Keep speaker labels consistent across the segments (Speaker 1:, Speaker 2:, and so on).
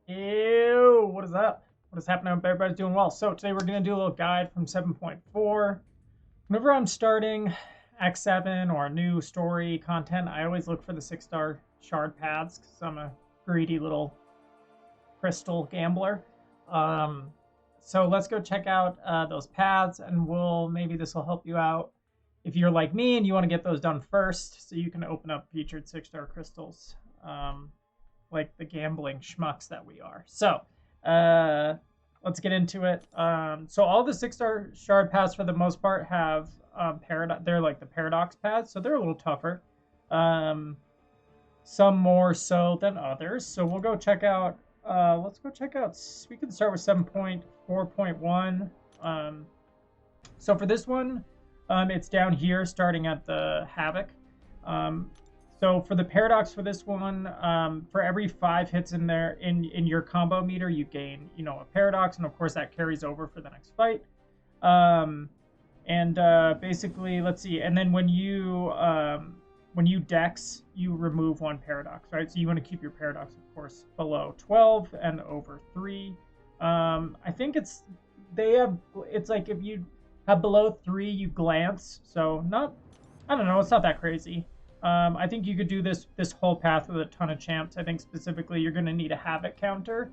Speaker 1: Ew, what is that? What is happening? I hope everybody's doing well. So today we're going to do a little guide from 7.4. Whenever I'm starting Act 7 or new story content, I always look for the 6-star shard paths because I'm a greedy little crystal gambler. Um, so let's go check out those paths, and maybe this will help you out if you're like me and you want to get those done first so you can open up featured 6-star crystals. Like the gambling schmucks that we are. So let's get into it. So all the 6-star shard paths for the most part have they're like the paradox paths, so they're a little tougher. Some more so than others. So we'll go check out. Let's go check out. We can start with 7.4.1. So for this one, it's down here, starting at the Havoc. So for the paradox for this one, for every 5 hits in there in your combo meter, you gain, a paradox, and of course that carries over for the next fight. Basically, let's see. And then when you dex, you remove 1 paradox, right? So you want to keep your paradox, of course, below 12 and over 3. I think it's like if you have below 3, you glance. So I don't know, it's not that crazy. I think you could do this whole path with a ton of champs. I think specifically you're going to need a Havoc counter.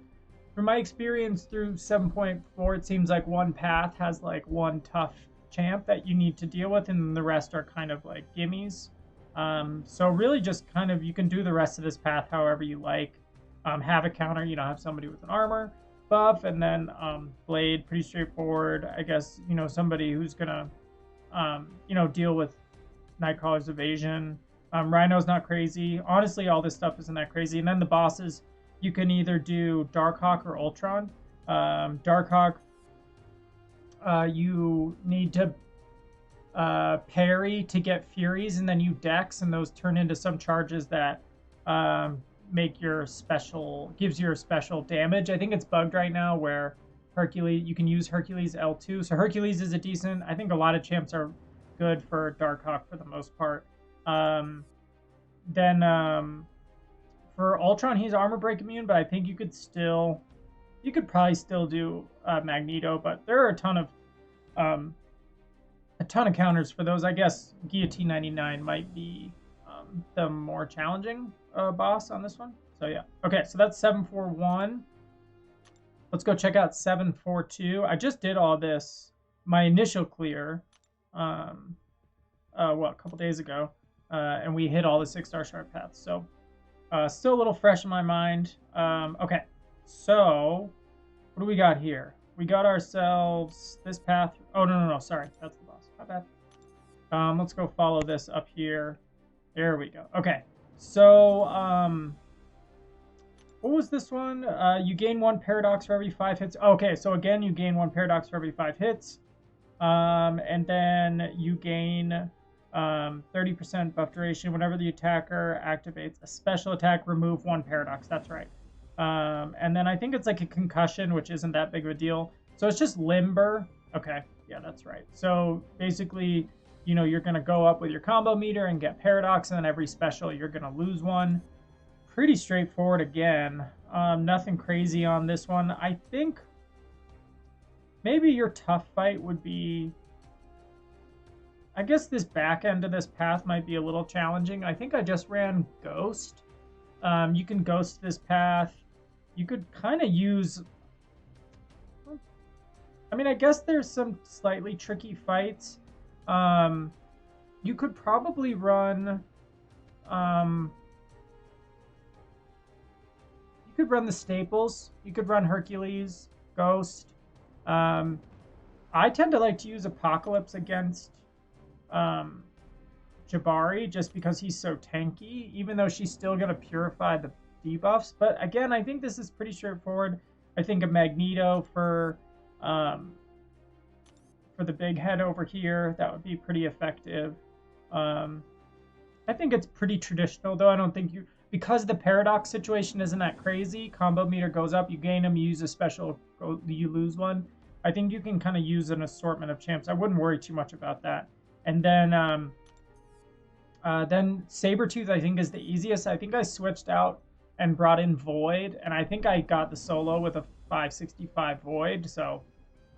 Speaker 1: From my experience through 7.4, it seems like one path has like one tough champ that you need to deal with, and the rest are kind of like gimmies. So really just kind of, you can do the rest of this path however you like. Havoc counter, have somebody with an armor buff, and then Blade, pretty straightforward. I guess, somebody who's going to, deal with Nightcrawler's evasion. Rhino's not crazy. Honestly, all this stuff isn't that crazy. And then the bosses, you can either do Darkhawk or Ultron. Darkhawk, you need to parry to get Furies, and then you dex, and those turn into some charges that gives your special damage. I think it's bugged right now where you can use Hercules L2. So Hercules is I think a lot of champs are good for Darkhawk for the most part. For Ultron, he's armor break immune, but I think you could probably still do Magneto, but there are a ton of counters for those. I guess Guillotine 99 might be the more challenging boss on this one. So yeah. Okay, so that's 741. Let's go check out 742. I just did all this, my initial clear, a couple days ago, and we hit all the 6-star shard paths. So still a little fresh in my mind. Okay, so what do we got here? We got ourselves this path. Oh, no, sorry. That's the boss. My bad. Let's go follow this up here. There we go. Okay, so what was this one? You gain 1 paradox for every 5 hits. Okay, so again, you gain 1 paradox for every 5 hits. And then you gain 30% buff duration whenever the attacker activates a special attack. Remove 1 paradox. That's right. And then I think it's like a concussion, which isn't that big of a deal. So it's just limber. Okay, yeah, that's right. So basically, you're going to go up with your combo meter and get paradox, and then every special you're going to lose 1. Pretty straightforward again. Nothing crazy on this one. I think maybe your tough fight would be, I guess this back end of this path might be a little challenging. I think I just ran Ghost. You can Ghost this path. You could kind of use, I guess there's some slightly tricky fights. You could probably run, you could run the staples. You could run Hercules, Ghost. I tend to like to use Apocalypse against Jabari just because he's so tanky, even though she's still going to purify the debuffs. But again, I think this is pretty straightforward. I think a Magneto for the big head over here, that would be pretty effective. I think it's pretty traditional, though. I don't think because the paradox situation isn't that crazy. Combo meter goes up, you gain them, you use a special, you lose 1. I think you can kind of use an assortment of champs. I wouldn't worry too much about that. And then Saber Tooth, I think, is the easiest. I think I switched out and brought in Void, and I think I got the solo with a 565 Void, so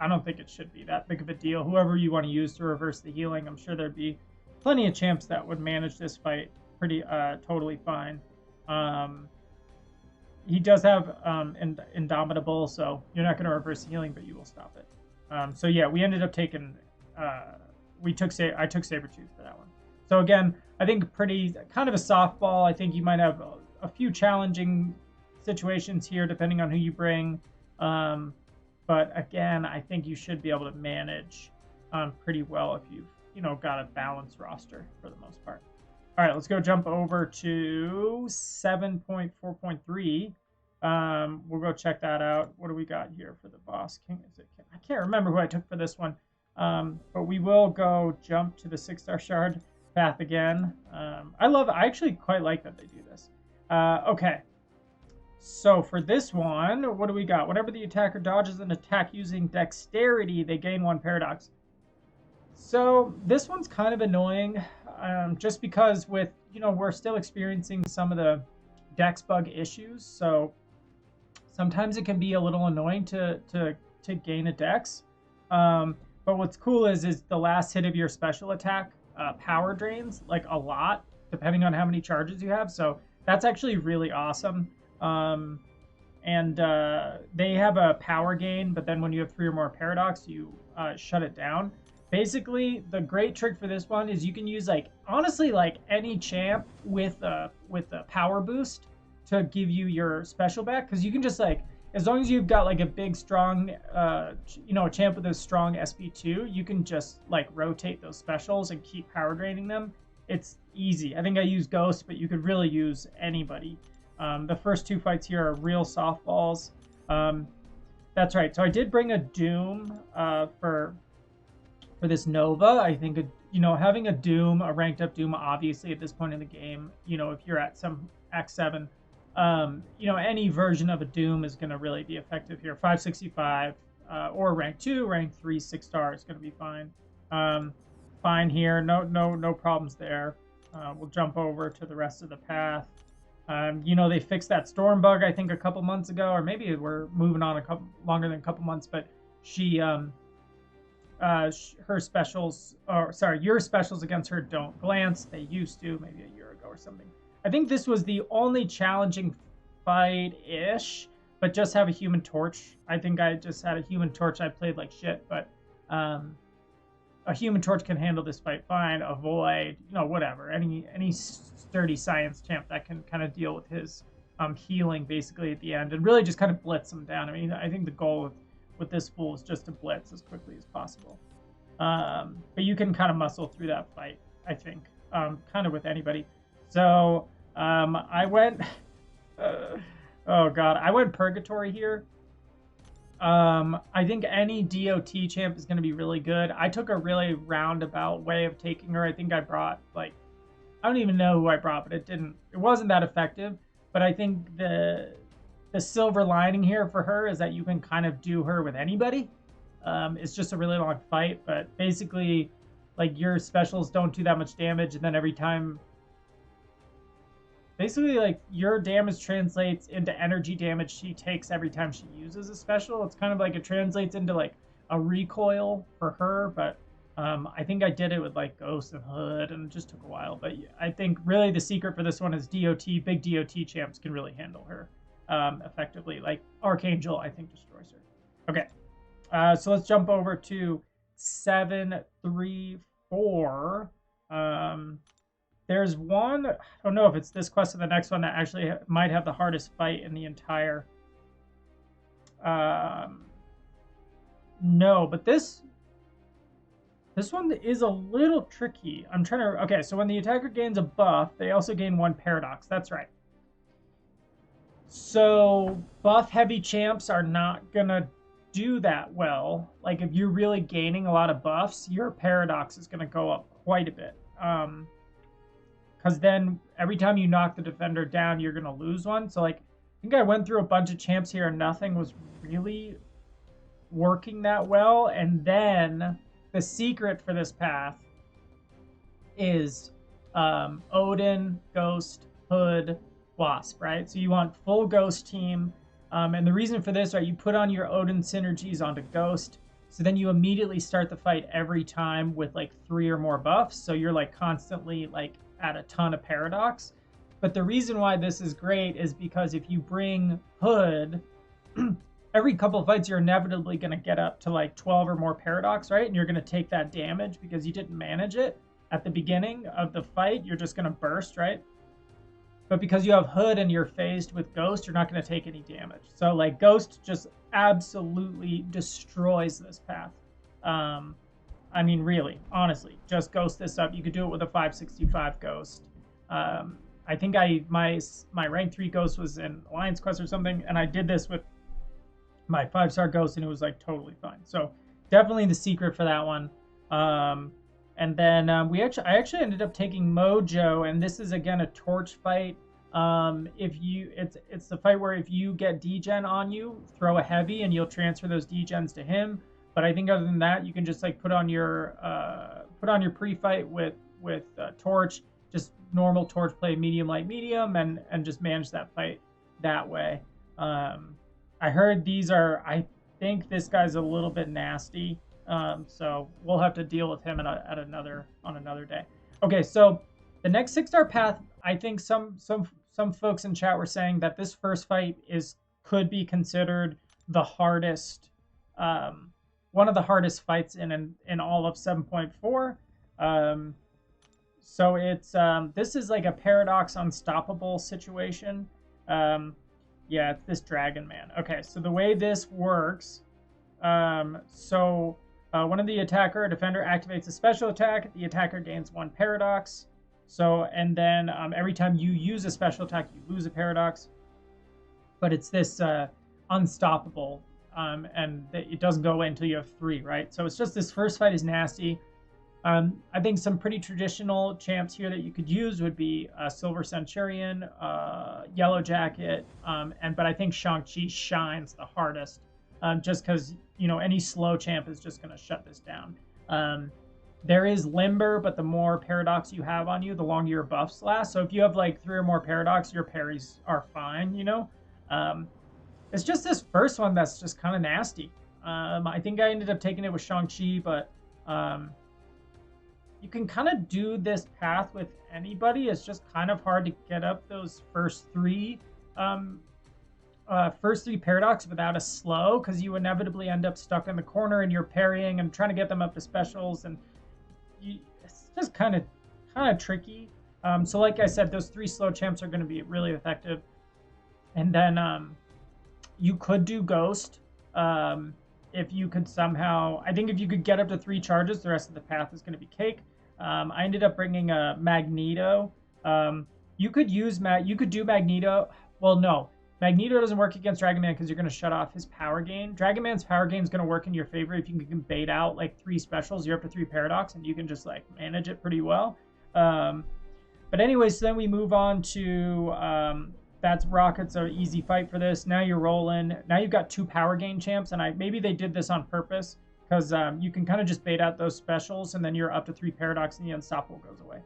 Speaker 1: I don't think it should be that big of a deal. Whoever you want to use to reverse the healing, I'm sure there'd be plenty of champs that would manage this fight pretty totally fine. He does have Indomitable, so you're not going to reverse the healing, but you will stop it. So yeah, we ended up taking I took Saber Tooth for that one. So again, I think pretty kind of a softball. I think you might have a few challenging situations here depending on who you bring. But again, I think you should be able to manage pretty well if you've got a balanced roster for the most part. All right, let's go jump over to 7.4.3. We'll go check that out. What do we got here for the boss king? I can't remember who I took for this one. But we will go jump to the 6-star shard path again. I actually quite like that they do this. Okay. So for this one, what do we got? Whenever the attacker dodges an attack using dexterity, they gain 1 paradox. So this one's kind of annoying, just because we're still experiencing some of the dex bug issues. So sometimes it can be a little annoying to gain a dex. But what's cool is the last hit of your special attack power drains like a lot, depending on how many charges you have. So that's actually really awesome. And they have a power gain, but then when you have 3 or more paradox, you shut it down. Basically, the great trick for this one is you can use honestly any champ with a power boost to give you your special back, because you can just as long as you've got a big strong a champ with a strong SP2, you can just rotate those specials and keep power draining them. It's easy. I think I use Ghost, but you could really use anybody. The first 2 fights here are real softballs. That's right. So I did bring a Doom for this Nova. I think having a Doom, a ranked up Doom, obviously at this point in the game, if you're at some Act 7, any version of a Doom is going to really be effective here. 565 or rank 2, rank 3, 6-star is going to be fine. Fine here. No problems there. We'll jump over to the rest of the path. They fixed that storm bug, I think, a couple months ago, or maybe we're moving on longer than a couple months, but she her specials, your specials against her don't glance. They used to, maybe a year ago or something. I think this was the only challenging fight-ish, but just have a Human Torch. I think I just had a Human Torch. I played like shit, but a Human Torch can handle this fight fine. A Void, whatever. Any sturdy science champ that can kind of deal with his healing basically at the end and really just kind of blitz him down. I mean, I think the goal with this fool is just to blitz as quickly as possible. But you can kind of muscle through that fight, I think, kind of with anybody. So I went, oh god, I went Purgatory here. I think any DOT champ is going to be really good. I took a really roundabout way of taking her. I think I brought I don't even know who I brought, but it wasn't that effective. But I think the silver lining here for her is that you can kind of do her with anybody. It's just a really long fight, but basically your specials don't do that much damage, and then every time basically your damage translates into energy damage she takes every time she uses a special. It's kind of it translates into a recoil for her, but I think I did it with Ghost and Hood, and it just took a while. But I think really the secret for this one is big DOT champs can really handle her effectively. Archangel, I think, destroys her. Okay, so let's jump over to 734. There's one, I don't know if it's this quest or the next one, that actually might have the hardest fight in the entire... no, but this one is a little tricky. I'm trying to... Okay, so when the attacker gains a buff, they also gain 1 paradox. That's right. So buff-heavy champs are not going to do that well. If you're really gaining a lot of buffs, your paradox is going to go up quite a bit. Because then every time you knock the defender down, you're going to lose 1. So I think I went through a bunch of champs here and nothing was really working that well. And then the secret for this path is Odin, Ghost, Hood, Wasp, right? So you want full Ghost team. And the reason for this, right, you put on your Odin synergies onto Ghost. So then you immediately start the fight every time with like 3 or more buffs. So you're like constantly like at a ton of paradox. But the reason why this is great is because if you bring Hood, every couple of fights you're inevitably going to get up to like 12 or more paradox, right? And you're going to take that damage because you didn't manage it at the beginning of the fight. You're just going to burst, right? But because you have Hood and you're phased with Ghost, you're not going to take any damage. So like Ghost just absolutely destroys this path. I mean, really, honestly, just Ghost this up. You could do it with a 565 Ghost. I think my rank 3 Ghost was in Alliance Quest or something, and I did this with my 5-star Ghost, and it was like totally fine. So definitely the secret for that one. And then I actually ended up taking Mojo, and this is again a torch fight. It's the fight where if you get degen on you, throw a heavy, and you'll transfer those degens to him. But I think other than that, you can just like put on your pre-fight with torch, just normal torch play, medium, light, medium, and just manage that fight that way. I heard I think this guy's a little bit nasty. So we'll have to deal with him on another day. Okay, so the next 6-star path, I think some folks in chat were saying that this first fight could be considered the hardest, one of the hardest fights in all of 7.4. So it's this is like a Paradox Unstoppable situation. Yeah, it's this Dragon Man. Okay, so the way this works, one of the attacker or defender activates a special attack. The attacker gains 1 paradox. So, and then every time you use a special attack, you lose a paradox. But it's this unstoppable, and it doesn't go away until you have 3, right? So it's just this first fight is nasty. I think some pretty traditional champs here that you could use would be Silver Centurion, Yellow Jacket, but I think Shang-Chi shines the hardest, just because any slow champ is just going to shut this down. There is Limber, but the more paradox you have on you, the longer your buffs last. So if you have like 3 or more paradox, your parries are fine. It's just this first one that's just kind of nasty. I think I ended up taking it with Shang-Chi, but you can kind of do this path with anybody. It's just kind of hard to get up those first 3 paradox without a slow, because you inevitably end up stuck in the corner and you're parrying and trying to get them up to specials, and it's just kind of tricky. So like I said, those 3 slow champs are going to be really effective. And then you could do Ghost. If you could somehow, I think if you could get up to 3 charges, the rest of the path is going to be cake. I ended up bringing a Magneto. You could do Magneto. Well, no, Magneto doesn't work against Dragon Man because you're going to shut off his power gain. Dragon Man's power gain is going to work in your favor if you can bait out like 3 specials. You're up to 3 paradox, and you can just like manage it pretty well. But anyways, so then we move on to that's Rocket's an easy fight for this. Now you're rolling. Now you've got 2 power gain champs, and maybe they did this on purpose because you can kind of just bait out those specials, and then you're up to 3 paradox, and the unstoppable goes away.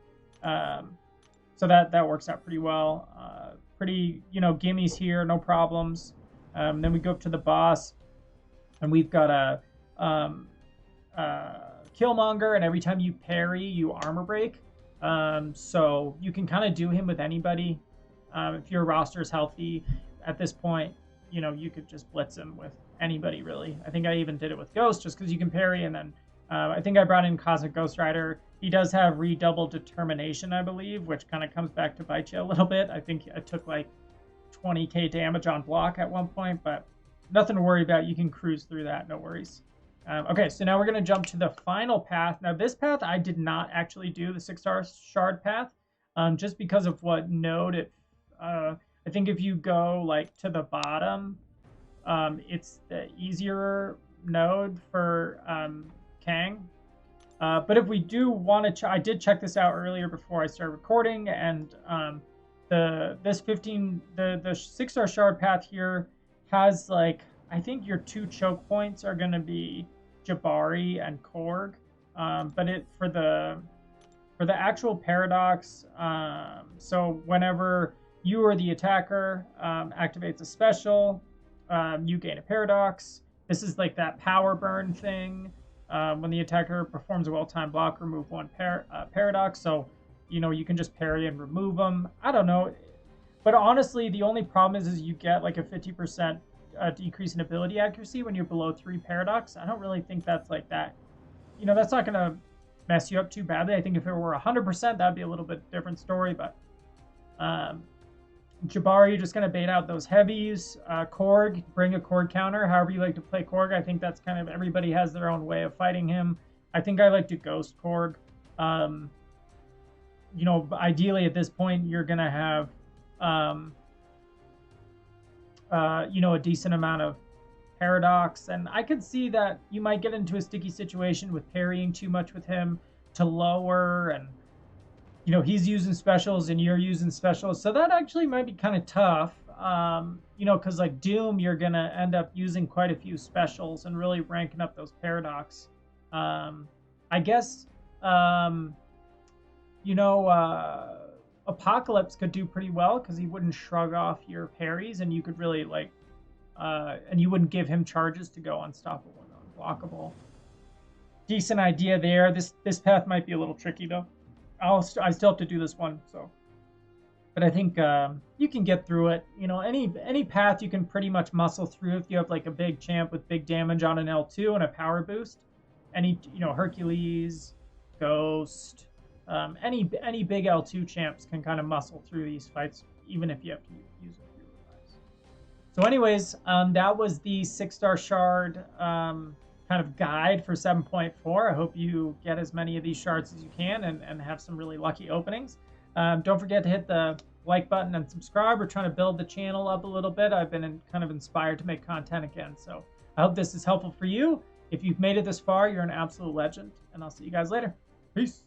Speaker 1: So that works out pretty well. Pretty gimmies here, no problems. Then we go up to the boss, and we've got a Killmonger, and every time you parry, you armor break. So you can kind of do him with anybody. If your roster is healthy at this point, you could just blitz him with anybody, really. I think I even did it with Ghost just because you can parry, and then I think I brought in Cosmic Ghost Rider. He does have redoubled determination, I believe, which kind of comes back to bite you a little bit. I think I took like 20k damage on block at one point, but nothing to worry about. You can cruise through that, no worries. Okay, so now we're going to jump to the final path. Now, this path, I did not actually do the 6-star shard path, just because of what node I think if you go like to the bottom, it's the easier node for Kang. But if we do want to, I did check this out earlier before I started recording, and the 6-star shard path here has like, I think your 2 choke points are going to be Jabari and Korg, but for the actual paradox, so whenever you or the attacker activates a special, you gain a paradox. This is like that power burn thing. When the attacker performs a well-timed block, remove one paradox. So, you know, you can just parry and remove them. I don't know. But honestly, the only problem is you get like a 50% decrease in ability accuracy when you're below 3 paradox. I don't really think that's like that. You know, that's not going to mess you up too badly. I think if it were 100%, that'd be a little bit different story. But Jabari, you're just going to bait out those heavies. Korg, bring a Korg counter. However you like to play Korg. I think that's kind of, everybody has their own way of fighting him. I think I like to ghost Korg. You know, ideally at this point, you're going to have, you know, a decent amount of paradox. And I could see that you might get into a sticky situation with parrying too much with him to lower, and you know, he's using specials and you're using specials. So that actually might be kind of tough, you know, because like Doom, you're going to end up using quite a few specials and really ranking up those paradox. I guess, you know, Apocalypse could do pretty well because he wouldn't shrug off your parries, and you could really like, and you wouldn't give him charges to go unstoppable and unblockable. Decent idea there. This path might be a little tricky though. I still have to do this one, so. But I think you can get through it. You know, any path you can pretty much muscle through if you have like a big champ with big damage on an L2 and a power boost. Any, you know, Hercules, Ghost, any big L2 champs can kind of muscle through these fights, even if you have to use a few revives. So anyways, that was the 6-star shard kind of guide for 7.4. I hope you get as many of these shards as you can and have some really lucky openings. Don't forget to hit the like button and subscribe. We're trying to build the channel up a little bit. I've been kind of inspired to make content again. So I hope this is helpful for you. If you've made it this far, you're an absolute legend. And I'll see you guys later. Peace.